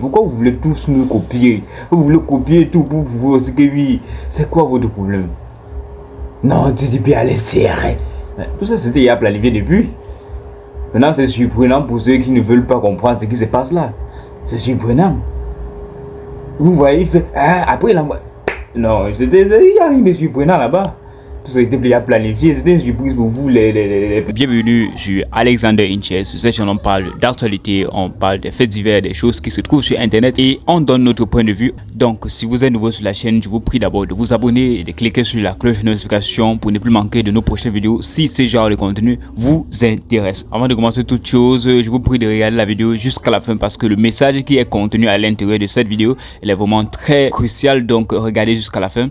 Pourquoi vous voulez tous nous copier? Vous voulez copier tout pour vous aussi que oui. C'est quoi votre problème? Non, tu dis bien laisser arrêter. Tout ça c'était il y a planifié depuis. Maintenant c'est surprenant pour ceux qui ne veulent pas comprendre ce qui se passe là. C'est surprenant. Vous voyez, il fait après la non, il n'y a rien de surprenant là-bas. Tout ça a été bien planifié, c'était une surprise pour vous les... Bienvenue sur Alexander Inches. Sur cette chaîne, on parle d'actualité, on parle des faits divers, des choses qui se trouvent sur internet et on donne notre point de vue. Donc si vous êtes nouveau sur la chaîne, je vous prie d'abord de vous abonner et de cliquer sur la cloche de notification pour ne plus manquer de nos prochaines vidéos si ce genre de contenu vous intéresse. Avant de commencer toute chose, je vous prie de regarder la vidéo jusqu'à la fin parce que le message qui est contenu à l'intérieur de cette vidéo il est vraiment très crucial, donc regardez jusqu'à la fin.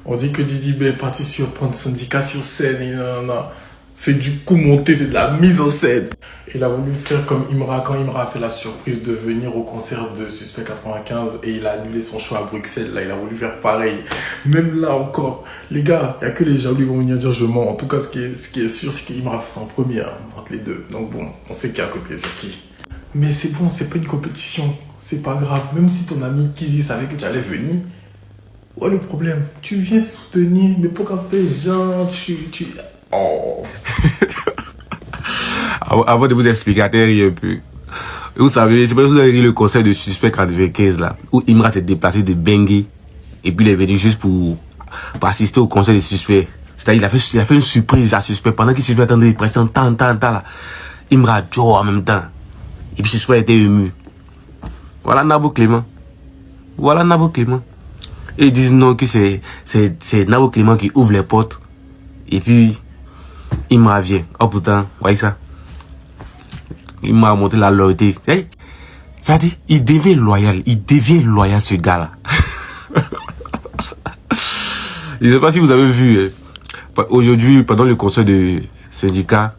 On dit que Didi B est parti surprendre Syndicat sur scène et non. C'est du coup monté, c'est de la mise en scène. Il a voulu faire comme Imra quand Imra a fait la surprise de venir au concert de Suspect 95 et il a annulé son show à Bruxelles. Là, il a voulu faire pareil. Même là encore, les gars, il n'y a que les jaloux qui vont venir dire je mens. En tout cas, ce qui est sûr, c'est qu'Imra fait ça en première entre les deux. Donc bon, on sait qui a copié sur qui. Mais c'est bon, c'est pas une compétition. C'est pas grave. Même si ton ami Kizzy savait que tu allais venir, ouais, le problème, tu viens soutenir, mais pourquoi faire genre, Oh. Avant de vous expliquer, attendez un peu. Vous savez, c'est pas que vous avez vu le concert de Suspect 95 là, où Imra s'est déplacé de Bangui, et puis il est venu juste pour assister au concert de Suspect. C'est-à-dire, il a fait une surprise à Suspect pendant qu'il Suspect attendait presque un temps là. Imra Joe en même temps. Et puis Suspect était ému. Voilà Nabo Clément. Et ils disent non que c'est Nabo Clément qui ouvre les portes. Et puis, Imra vient. Oh putain, voyez ça. Imra a monté la loyauté. Hey, ça dit, il devient loyal ce gars-là. Je ne sais pas si vous avez vu, aujourd'hui, pendant le concert de Syndicat,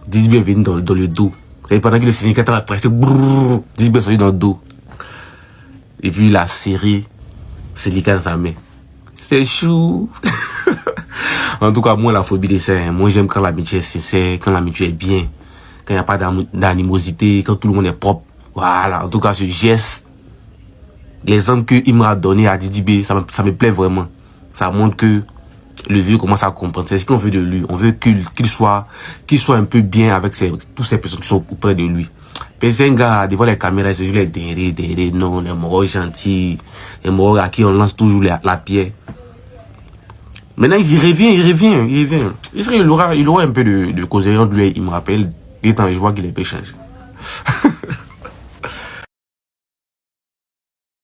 Didi B est venu dans le dos. Vous savez, pendant que le Syndicat était presque, Didi B est sorti dans le dos. Et puis il a serré Syndicat dans sa main. C'est chou. En tout cas, moi, la phobie des seins, moi, j'aime quand l'amitié est sincère, quand l'amitié est bien, quand il n'y a pas d'animosité, quand tout le monde est propre. Voilà. En tout cas, ce geste, l'exemple que Imra a donné à Didi B, ça me plaît vraiment. Ça montre que le vieux commence à comprendre. C'est ce qu'on veut de lui. On veut qu'il soit un peu bien avec toutes ces personnes qui sont auprès de lui. Mais c'est un gars, devant les caméras, il se joue les derrière, non, les moraux gentils, les moraux à qui on lance toujours la pierre. Maintenant, il revient. Il aura un peu de causerie entre lui, il me rappelle. Et je vois qu'il est peu changé.